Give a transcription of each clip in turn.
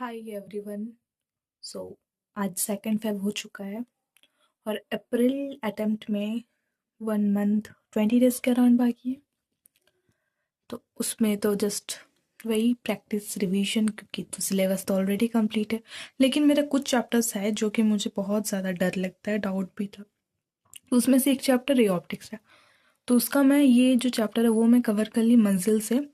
Hi everyone. सो आज 2 Feb हो चुका है और अप्रैल अटेम्प्ट में 1 मंथ 20 डेज के अराउंड बाकी है। तो उसमें तो जस्ट वही प्रैक्टिस रिवीजन, क्योंकि तो सिलेबस तो ऑलरेडी कंप्लीट है। लेकिन मेरा कुछ चैप्टर्स है जो कि मुझे बहुत ज़्यादा डर लगता है, डाउट भी था। तो उसमें से एक चैप्टर रे ऑप्टिक्स है। तो उसका मैं ये जो चैप्टर है वो मैं कवर कर ली मंजिल से।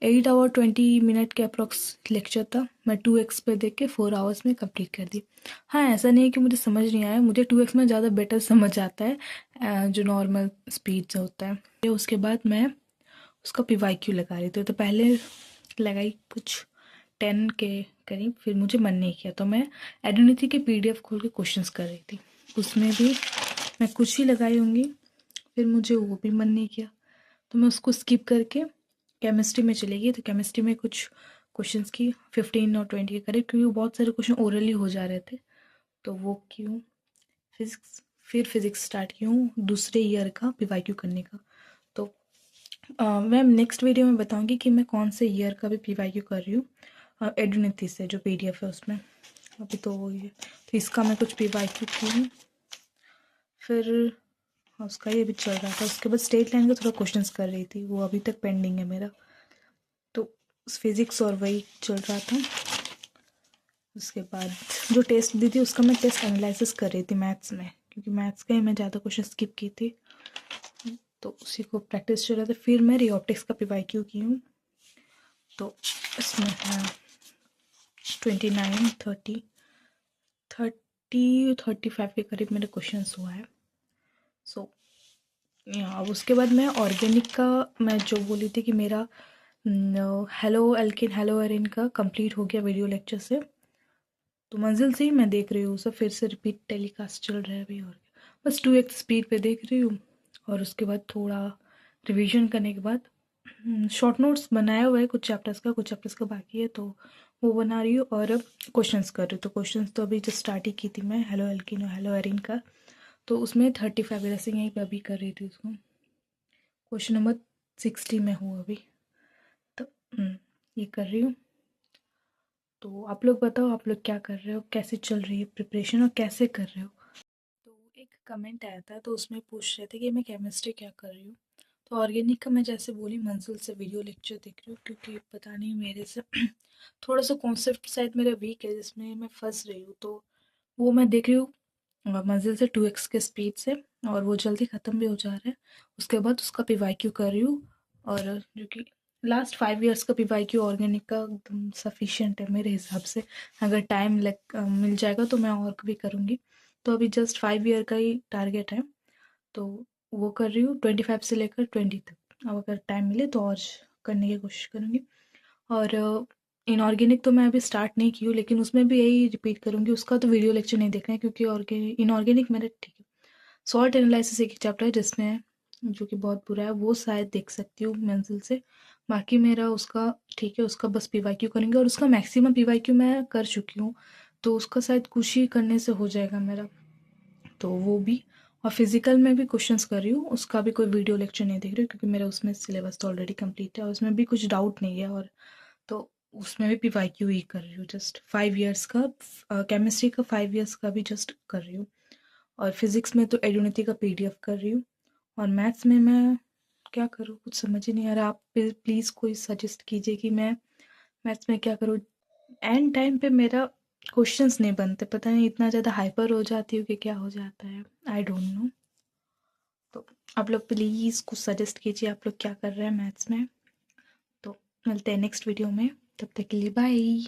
8 आवर 20 मिनट के अप्रोक्स लेक्चर था। मैं 2x पे देख के 4 आवर्स में कंप्लीट कर दी। हाँ, ऐसा नहीं है कि मुझे समझ नहीं आया, मुझे 2x में ज़्यादा बेटर समझ आता है जो नॉर्मल स्पीड से होता है। उसके बाद मैं उसका PYQ लगा रही थी। तो पहले लगाई कुछ 10 के करीब, फिर मुझे मन नहीं किया तो मैं एडोनिटी के PDF खोल के क्वेश्चंस कर रही थी। उसमें भी मैं कुछ ही लगाई होंगी, फिर मुझे वो भी मन नहीं किया तो मैं उसको स्किप करके केमिस्ट्री में चली गई। तो केमिस्ट्री में कुछ क्वेश्चंस की 15 और 20 के करीब, क्योंकि वो बहुत सारे क्वेश्चन ओरली हो जा रहे थे तो वो क्यों फिजिक्स, फिर फिजिक्स स्टार्ट की हूँ दूसरे ईयर का PYQ करने का। तो मैं नेक्स्ट वीडियो में बताऊंगी कि मैं कौन से ईयर का भी PYQ कर रही हूँ एडोनिटी से, जो PDF है उसमें। अभी तो वो ही है, तो इसका मैं कुछ PYQ की हूँ। फिर उसका ये भी चल रहा था। उसके बाद स्टेट लाइन का थोड़ा क्वेश्चंस कर रही थी, वो अभी तक पेंडिंग है मेरा। तो फिजिक्स और वही चल रहा था। उसके बाद जो टेस्ट दी थी उसका मैं टेस्ट एनालिसिस कर रही थी मैथ्स में, क्योंकि मैथ्स का ही मैं ज़्यादा क्वेश्चन स्किप की थी तो उसी को प्रैक्टिस चल रहा था। फिर मैं रियोप्टिक्स का PYQ की हूँ। तो इसमें है 29 35 के करीब मेरे क्वेश्चन हुआ है। सो अब उसके बाद मैं ऑर्गेनिक का, मैं जो बोली थी कि मेरा हेलो एल्किन हेलो एरिन का कंप्लीट हो गया वीडियो लेक्चर से, तो मंजिल से ही मैं देख रही हूँ सब फिर से रिपीट टेलीकास्ट चल रहा है अभी। और बस 2x स्पीड पे देख रही हूँ। और उसके बाद थोड़ा रिवीजन करने के बाद शॉर्ट नोट्स बनाया हुआ है कुछ चैप्टर्स का बाकी है, तो वो बना रही हूँ और क्वेश्चंस कर रही हूँ। तो क्वेश्चंस तो अभी जस्ट स्टार्ट ही की थी मैं, हेलो एल्किन और हेलो एरिन का। तो उसमें 35 ऐसे यहीं पर अभी कर रही थी उसको। क्वेश्चन नंबर 60 में हूँ अभी। तो ये कर रही हूँ। तो आप लोग बताओ, आप लोग क्या कर रहे हो, कैसे चल रही है प्रिपरेशन और कैसे कर रहे हो। तो एक कमेंट आया था तो उसमें पूछ रहे थे कि मैं केमिस्ट्री क्या कर रही हूँ। तो ऑर्गेनिक का मैं जैसे बोली मंजिल से वीडियो लेक्चर देख रही हूँ, क्योंकि पता नहीं मेरे से थोड़ा सा कॉन्सेप्ट शायद मेरा वीक है जिसमें मैं फंस रही हूँ। तो वो मैं देख रही हूँ मंजिल से 2x के स्पीड से, और वो जल्दी ख़त्म भी हो जा रहा है। उसके बाद उसका PYQ कर रही हूँ। और जो कि लास्ट 5 इयर्स का PYQ ऑर्गेनिक का एकदम सफिशिएंट है मेरे हिसाब से। अगर टाइम लग मिल जाएगा तो मैं और भी करूँगी। तो अभी जस्ट 5 ईयर का ही टारगेट है, तो वो कर रही हूँ 25 से लेकर 20 तक। अब अगर टाइम मिले तो और करने की कोशिश करूँगी। और इनऑर्गेनिक तो मैं अभी स्टार्ट नहीं की हूँ, लेकिन उसमें भी यही रिपीट करूँगी। उसका तो वीडियो लेक्चर नहीं देखना है, क्योंकि इनऑर्गेनिक मेरा ठीक है। सॉल्ट एनालिसिस एक चैप्टर है जिसमें, जो कि बहुत बुरा है, वो शायद देख सकती हूँ मंजिल से। बाकी मेरा उसका ठीक है, उसका बस PYQ करेंगे। और उसका मैक्सिमम PYQ मैं कर चुकी हूँ, तो उसका शायद कुछ ही करने से हो जाएगा मेरा। तो वो भी, और फिजिकल में भी क्वेश्चंस कर रही हूँ। उसका भी कोई वीडियो लेक्चर नहीं देख रही हूँ, क्योंकि मेरा उसमें सिलेबस तो ऑलरेडी कंप्लीट है और उसमें भी कुछ डाउट नहीं है। और तो उसमें भी PYQ ही कर रही हूँ। जस्ट 5 इयर्स का केमिस्ट्री का 5 इयर्स का भी जस्ट कर रही हूँ। और फिजिक्स में तो एडोनिटी का PDF कर रही हूँ। और मैथ्स में मैं क्या करूँ, कुछ समझ ही नहीं आ रहा। आप प्लीज़ कोई सजेस्ट कीजिए कि मैं मैथ्स में क्या करूँ। एंड टाइम पे मेरा क्वेश्चंस नहीं बनते, पता नहीं इतना ज़्यादा हाइपर हो जाती हूँ कि क्या हो जाता है, आई डोंट नो। तो आप लोग प्लीज़ कुछ सजेस्ट कीजिए, आप लोग क्या कर रहे हैं मैथ्स में। तो मिलते हैं नेक्स्ट वीडियो में, तब तक के लिए बाय।